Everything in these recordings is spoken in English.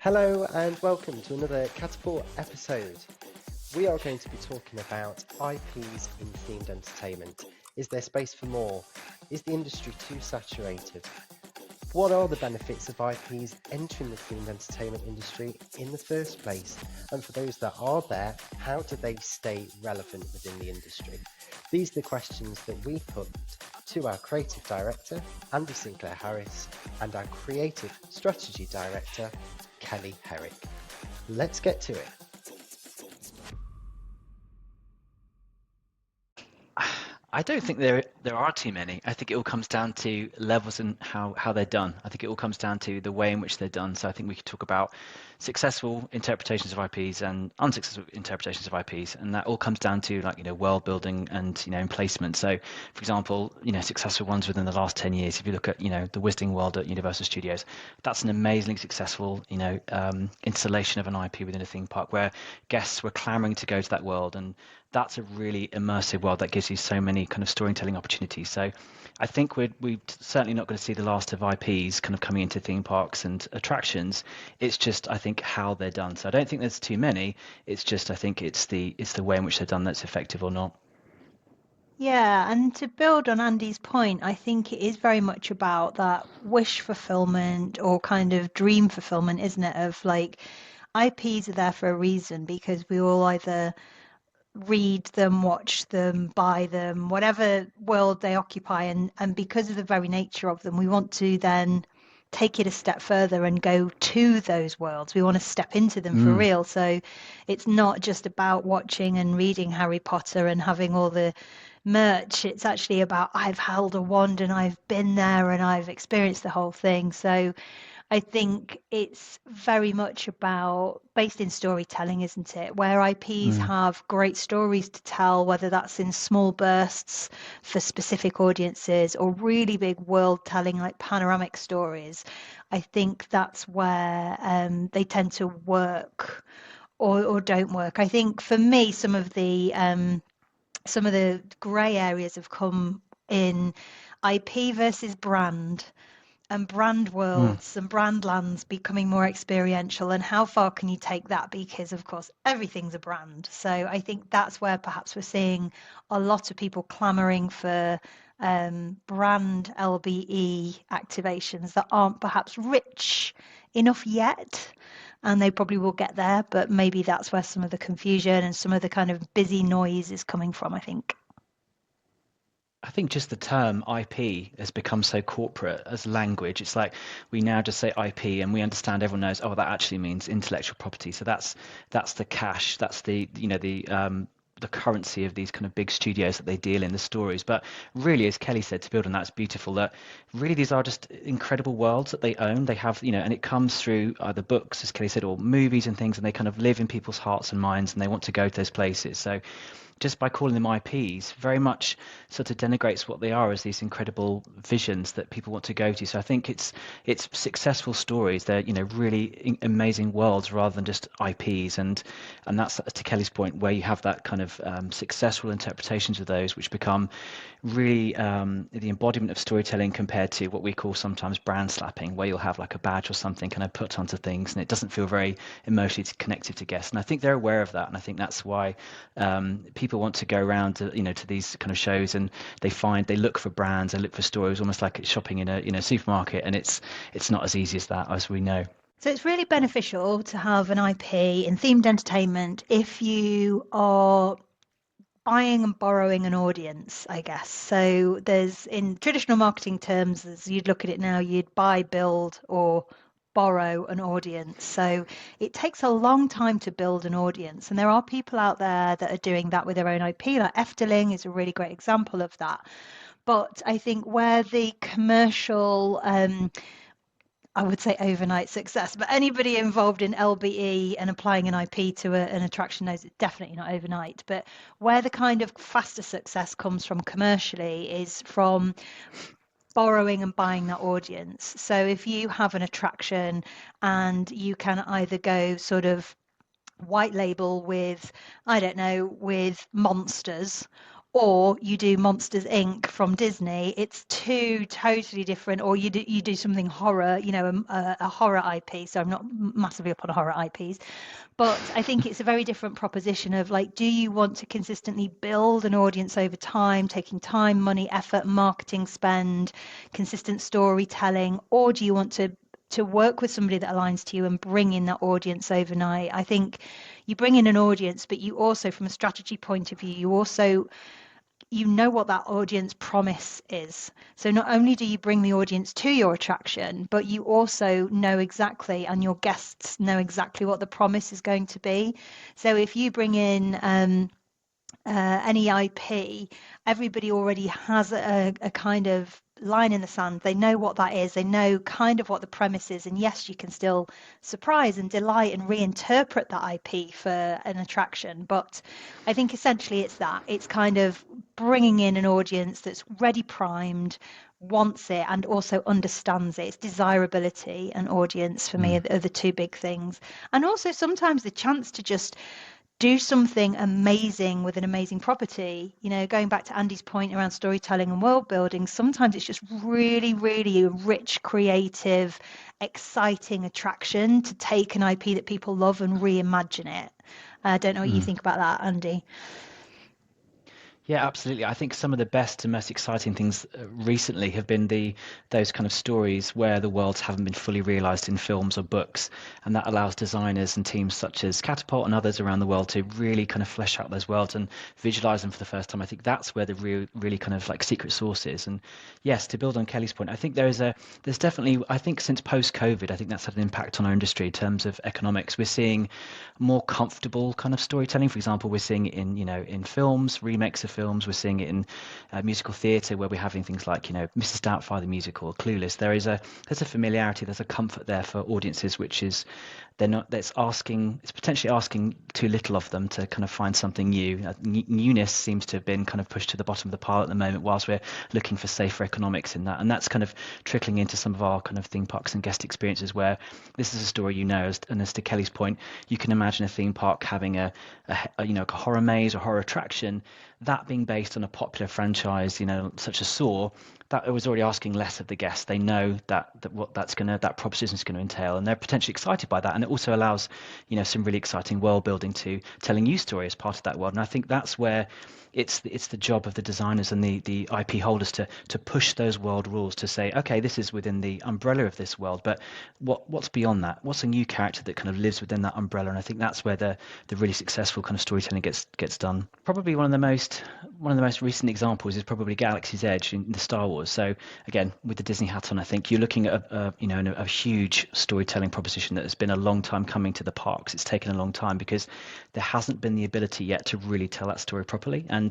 Hello and welcome to another Catapult episode. We are going to be talking about IPs in themed entertainment. Is there space for more? Is the industry too saturated? What are the benefits of IPs entering the themed entertainment industry in the first place? And for those that are there, how do they stay relevant within the industry? These are the questions that we put to our creative director, Andy Sinclair-Harris, and our creative strategy director, Kelly Herrick. Let's get to it. I don't think there are too many. I think it all comes down to levels and how they're done. I think it all comes down to the way in which they're done. So I think we could talk about successful interpretations of IPs and unsuccessful interpretations of IPs, and that all comes down to world building and in placement. So, for example, successful ones within the last 10 years. If you look at the Wizarding World at Universal Studios, that's an amazingly successful installation of an IP within a theme park where guests were clamoring to go to that world, and that's a really immersive world that gives you so many kind of storytelling opportunities. So I think we're certainly not going to see the last of IPs kind of coming into theme parks and attractions. It's just, I think, how they're done. So I don't think there's too many. It's just, I think it's the way in which they're done that's effective or not. Yeah, and to build on Andy's point, I think it is very much about that wish fulfillment or kind of dream fulfillment, isn't it? Of like IPs are there for a reason because we all either read them, watch them, buy them, whatever world they occupy, and because of the very nature of them, we want to then take it a step further and go to those worlds. We want to step into them for real. So it's not just about watching and reading Harry Potter and having all the merch. It's actually about I've held a wand and I've been there and I've experienced the whole thing. So I think it's very much about based in storytelling, isn't it? Where IPs have great stories to tell, whether that's in small bursts for specific audiences or really big world telling like panoramic stories. I think that's where they tend to work or don't work. I think for me, some of the grey areas have come in IP versus brand and brand worlds and brand lands becoming more experiential, and how far can you take that, because of course everything's a brand. So I think that's where perhaps we're seeing a lot of people clamoring for brand LBE activations that aren't perhaps rich enough yet, and they probably will get there, but maybe that's where some of the confusion and some of the kind of busy noise is coming from, I think. I think just the term IP has become so corporate as language. It's like we now just say IP and we understand, everyone knows, oh, that actually means intellectual property. So that's the cash, that's the currency of these kind of big studios that they deal in the stories. But really, as Kelly said, to build on that, it's beautiful that really these are just incredible worlds that they own. They have, and it comes through either books, as Kelly said, or movies and things, and they kind of live in people's hearts and minds, and they want to go to those places. So just by calling them IPs, very much sort of denigrates what they are as these incredible visions that people want to go to. So I think it's successful stories. They're really amazing worlds rather than just IPs, and that's to Kelly's point where you have that kind of successful interpretations of those, which become really the embodiment of storytelling compared to what we call sometimes brand slapping, where you'll have like a badge or something kind of put onto things, and it doesn't feel very emotionally connected to guests. And I think they're aware of that, and I think that's why people want to go around to to these kind of shows, and they look for brands, they look for stories, almost like it's shopping in a supermarket, and it's not as easy as that, as we know. So it's really beneficial to have an IP in themed entertainment if you are buying and borrowing an audience, I guess. So there's, in traditional marketing terms, as you'd look at it now, you'd buy, build, or borrow an audience. So it takes a long time to build an audience. And there are people out there that are doing that with their own IP, like Efteling is a really great example of that. But I think where the commercial I would say overnight success, but anybody involved in LBE and applying an IP to an attraction knows it's definitely not overnight. But where the kind of faster success comes from commercially is from borrowing and buying that audience. So if you have an attraction and you can either go sort of white label with, I don't know, with monsters, or you do Monsters Inc. from Disney. It's two totally different. Or you do something horror, a horror IP. So I'm not massively up on horror IPs, but I think it's a very different proposition of like, do you want to consistently build an audience over time, taking time, money, effort, marketing spend, consistent storytelling, or do you want to work with somebody that aligns to you and bring in that audience overnight? I think you bring in an audience, but you also, from a strategy point of view, you know what that audience promise is. So not only do you bring the audience to your attraction, but you also know exactly, and your guests know exactly what the promise is going to be. So if you bring in any IP, everybody already has a kind of line in the sand. They know what that is. They know kind of what the premise is. And yes, you can still surprise and delight and reinterpret that IP for an attraction. But I think essentially it's that. It's kind of bringing in an audience that's ready primed, wants it, and also understands it. It's desirability and audience for me are the two big things. And also sometimes the chance to just do something amazing with an amazing property. Going back to Andy's point around storytelling and world building, sometimes it's just really, really a rich, creative, exciting attraction to take an IP that people love and reimagine it. I don't know what you think about that, Andy. Yeah, absolutely. I think some of the best and most exciting things recently have been those kind of stories where the worlds haven't been fully realized in films or books, and that allows designers and teams such as Catapult and others around the world to really kind of flesh out those worlds and visualize them for the first time. I think that's where the really kind of like secret sauce is. And yes, to build on Kelly's point, I think there's definitely, I think since post-COVID, I think that's had an impact on our industry in terms of economics. We're seeing more comfortable kind of storytelling. For example, we're seeing it in films, remakes of films. We're seeing it in musical theatre, where we're having things like Mrs. Doubtfire the musical, Clueless. There's a familiarity, there's a comfort there for audiences, which is it's potentially asking too little of them to kind of find something new. Newness seems to have been kind of pushed to the bottom of the pile at the moment, whilst we're looking for safer economics in that, and that's kind of trickling into some of our kind of theme parks and guest experiences, where this is a story, and as to Kelly's point, you can imagine a theme park having a horror maze or horror attraction, that being based on a popular franchise, such as Saw, that was already asking less of the guests. They know that that proposition is going to entail, and they're potentially excited by that. And it also allows, some really exciting world building to telling you story as part of that world. And I think that's where it's the job of the designers and the IP holders to push those world rules, to say, okay, this is within the umbrella of this world, but what's beyond that? What's a new character that kind of lives within that umbrella? And I think that's where the really successful kind of storytelling gets done. Probably one of the most recent examples is probably Galaxy's Edge in the Star Wars. So again, with the Disney hat on, I think you're looking at a huge storytelling proposition that has been a long time coming to the parks. It's taken a long time because there hasn't been the ability yet to really tell that story properly. And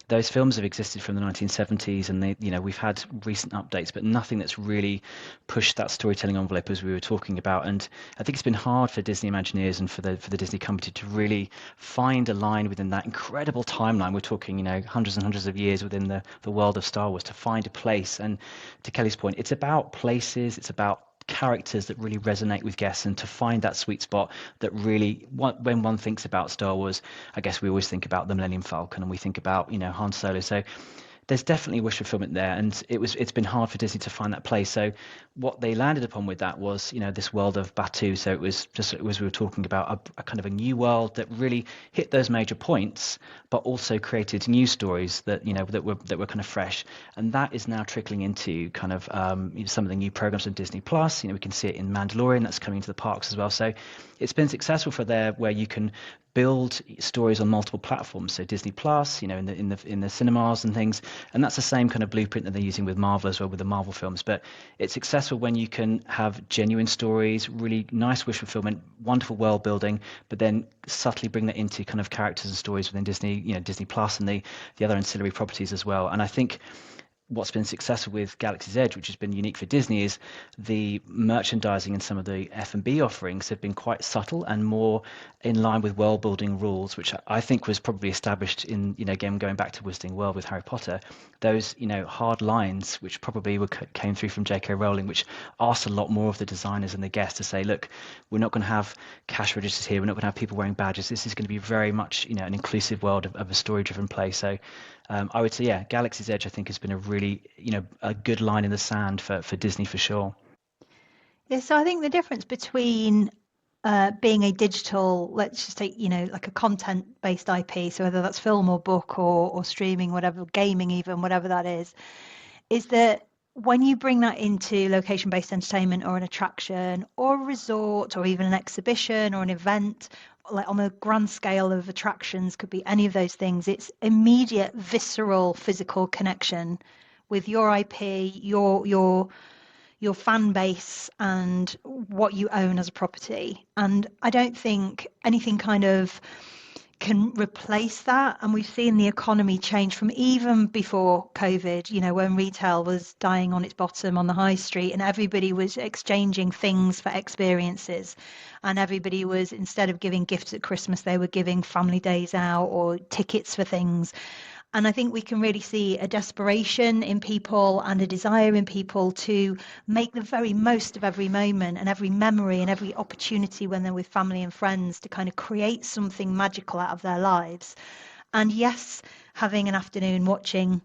those films have existed from the 1970s, and we've had recent updates, but nothing that's really pushed that storytelling envelope as we were talking about. And I think it's been hard for Disney Imagineers and for the Disney company to really find a line within that incredible timeline. We're talking, hundreds and hundreds of years within the world of Star Wars, to find a place. And to Kelly's point, it's about places, it's about characters that really resonate with guests, and to find that sweet spot that really, when one thinks about Star Wars, I guess we always think about the Millennium Falcon and we think about Han Solo. So there's definitely wish fulfillment there, and it's been hard for Disney to find that place. So what they landed upon with that was this world of Batuu. So it was just, as we were talking about, a kind of a new world that really hit those major points, but also created new stories that that were kind of fresh, and that is now trickling into kind of some of the new programs on Disney Plus. We can see it in Mandalorian, that's coming to the parks as well. So it's been successful for there, where you can build stories on multiple platforms. So Disney Plus, in the cinemas and things, and that's the same kind of blueprint that they're using with Marvel as well, with the Marvel films. But it's successful when you can have genuine stories, really nice wish fulfillment, wonderful world building, but then subtly bring that into kind of characters and stories within Disney, Disney Plus and the other ancillary properties as well. And I think what's been successful with Galaxy's Edge, which has been unique for Disney, is the merchandising and some of the F&B offerings have been quite subtle and more in line with world building rules, which I think was probably established in, again, going back to Wizarding World with Harry Potter, those, hard lines, which probably came through from J.K. Rowling, which asked a lot more of the designers and the guests to say, look, we're not going to have cash registers here, we're not going to have people wearing badges. This is going to be very much, an inclusive world of a story-driven play. So I would say, yeah, Galaxy's Edge, I think, has been a really, a good line in the sand for Disney for sure. Yeah, so I think the difference between being a digital, let's just take, like a content-based IP, so whether that's film or book or streaming, whatever, gaming even, whatever that is that when you bring that into location-based entertainment or an attraction or a resort or even an exhibition or an event, like on a grand scale of attractions, could be any of those things, it's immediate, visceral, physical connection with your IP, your fan base and what you own as a property. And I don't think anything kind of can replace that. And we've seen the economy change from even before COVID, when retail was dying on its bottom on the high street and everybody was exchanging things for experiences. And everybody was, instead of giving gifts at Christmas, they were giving family days out or tickets for things. And I think we can really see a desperation in people and a desire in people to make the very most of every moment and every memory and every opportunity when they're with family and friends to kind of create something magical out of their lives. And yes, having an afternoon watching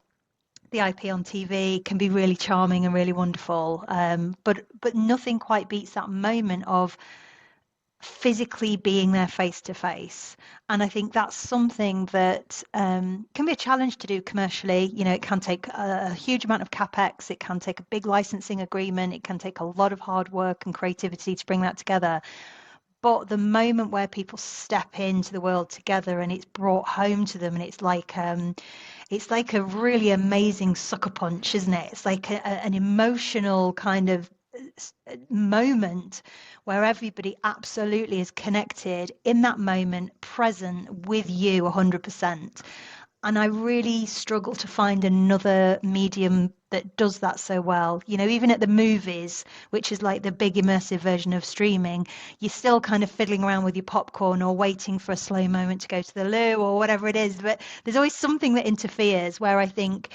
the IP on TV can be really charming and really wonderful. But nothing quite beats that moment of physically being there face to face. And I think that's something that can be a challenge to do commercially. It can take a huge amount of capex, it can take a big licensing agreement, it can take a lot of hard work and creativity to bring that together. But the moment where people step into the world together and it's brought home to them, and it's like a really amazing sucker punch, isn't it? It's like an emotional kind of moment where everybody absolutely is connected in that moment, present with you 100%. And I really struggle to find another medium that does that so well. Even at the movies, which is like the big immersive version of streaming, you're still kind of fiddling around with your popcorn or waiting for a slow moment to go to the loo or whatever it is. But there's always something that interferes, where I think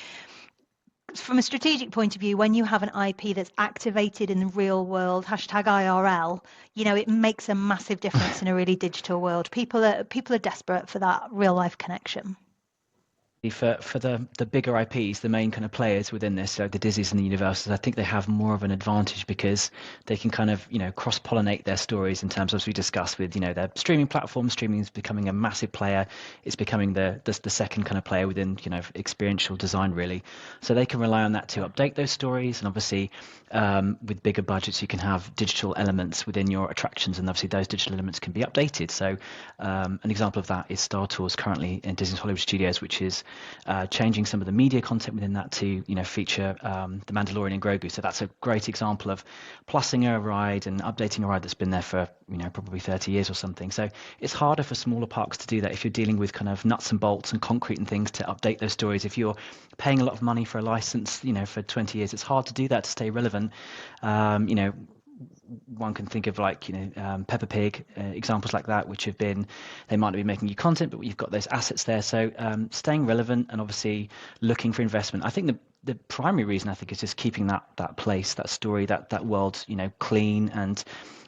from a strategic point of view, when you have an IP that's activated in the real world, hashtag IRL, it makes a massive difference in a really digital world. People are desperate for that real life connection. For the bigger IPs, the main kind of players within this, so the Disneys and the Universals, I think they have more of an advantage because they can kind of, cross-pollinate their stories in terms of, as we discussed with, their streaming platform. Streaming is becoming a massive player. It's becoming the second kind of player within, experiential design, really. So they can rely on that to update those stories. And obviously, with bigger budgets, you can have digital elements within your attractions, and obviously those digital elements can be updated. So an example of that is Star Tours currently in Disney's Hollywood Studios, which is changing some of the media content within that to feature the Mandalorian and Grogu. So that's a great example of plussing a ride and updating a ride that's been there for probably 30 years or something. So it's harder for smaller parks to do that if you're dealing with kind of nuts and bolts and concrete and things to update those stories. If you're paying a lot of money for a license for 20 years, it's hard to do that to stay relevant. One can think of like Peppa Pig, examples like that, which have been, they might not be making you content, but you've got those assets there. So staying relevant and obviously looking for investment. I think the primary reason, I think, is just keeping that place, that story, that world clean and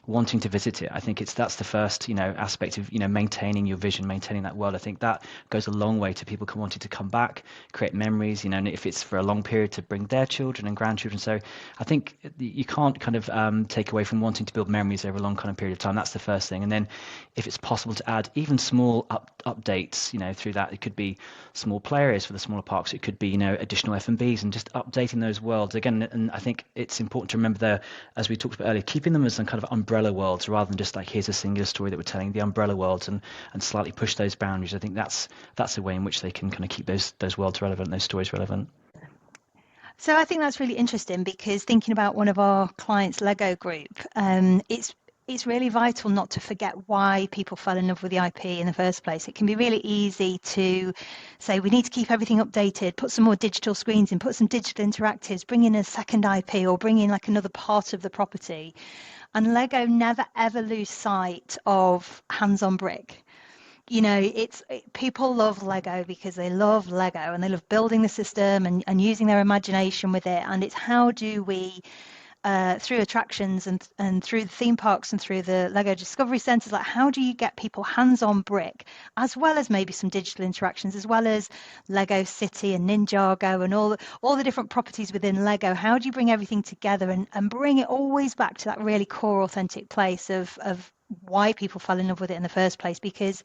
wanting to visit it. I think that's the first aspect of maintaining your vision, maintaining that world. I think that goes a long way to people wanting to come back, create memories, and if it's for a long period, to bring their children and grandchildren. So I think you can't kind of take away from wanting to build memories over a long kind of period of time. That's the first thing. And then if it's possible to add even small updates through that, it could be small play areas for the smaller parks, it could be additional F&Bs, and just updating those worlds again. And I think it's important to remember, as we talked about earlier, keeping them as some kind of umbrella worlds rather than just like, here's a singular story that we're telling, the umbrella worlds, and slightly push those boundaries. I think that's a way in which they can kind of keep those worlds relevant, those stories relevant. So I think that's really interesting, because thinking about one of our clients, Lego Group, it's really vital not to forget why people fell in love with the IP in the first place. It can be really easy to say we need to keep everything updated, put some more digital screens in, put some digital interactives, bring in a second IP or bring in like another part of the property. And Lego never ever lose sight of hands-on brick. People love Lego because they love Lego and they love building the system and using their imagination with it. And it's how do we through attractions and through the theme parks and through the Lego Discovery Centres, like how do you get people hands-on brick, as well as maybe some digital interactions, as well as Lego City and Ninjago and all the different properties within Lego? How do you bring everything together and bring it always back to that really core, authentic place of why people fell in love with it in the first place? Because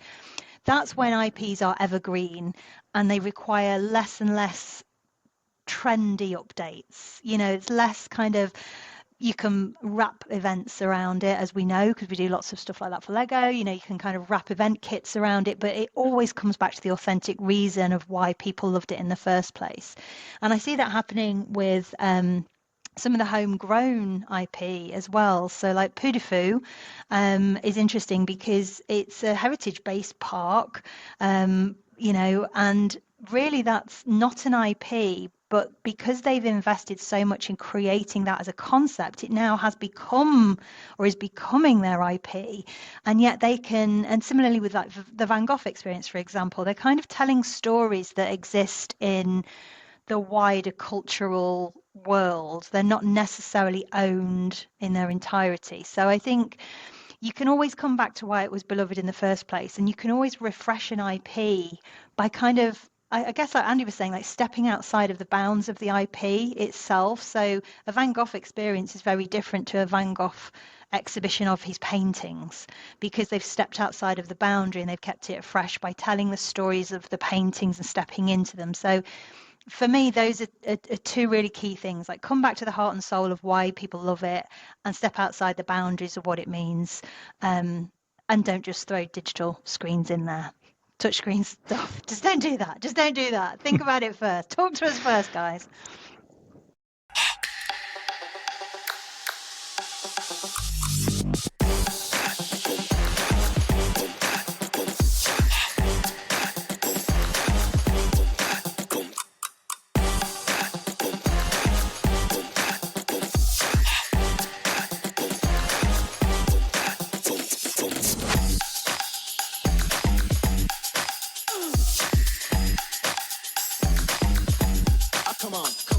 that's when IPs are evergreen and they require less and less trendy updates. It's less kind of, you can wrap events around it, as we know, because we do lots of stuff like that for Lego. You can kind of wrap event kits around it, but it always comes back to the authentic reason of why people loved it in the first place. And I see that happening with some of the homegrown IP as well. So like Pudifu is interesting because it's a heritage-based park, and really that's not an IP, but because they've invested so much in creating that as a concept, it now has become or is becoming their IP. And yet they can, and similarly with like the Van Gogh experience, for example, they're kind of telling stories that exist in the wider cultural world. They're not necessarily owned in their entirety. So I think you can always come back to why it was beloved in the first place, and you can always refresh an IP by kind of, I guess like Andy was saying, like stepping outside of the bounds of the IP itself. So a Van Gogh experience is very different to a Van Gogh exhibition of his paintings, because they've stepped outside of the boundary and they've kept it fresh by telling the stories of the paintings and stepping into them. So for me, those are two really key things, like come back to the heart and soul of why people love it and step outside the boundaries of what it means, and don't just throw digital screens in there. Touchscreen stuff. Just don't do that. Just don't do that. Think about it first. Talk to us first, guys. Come on.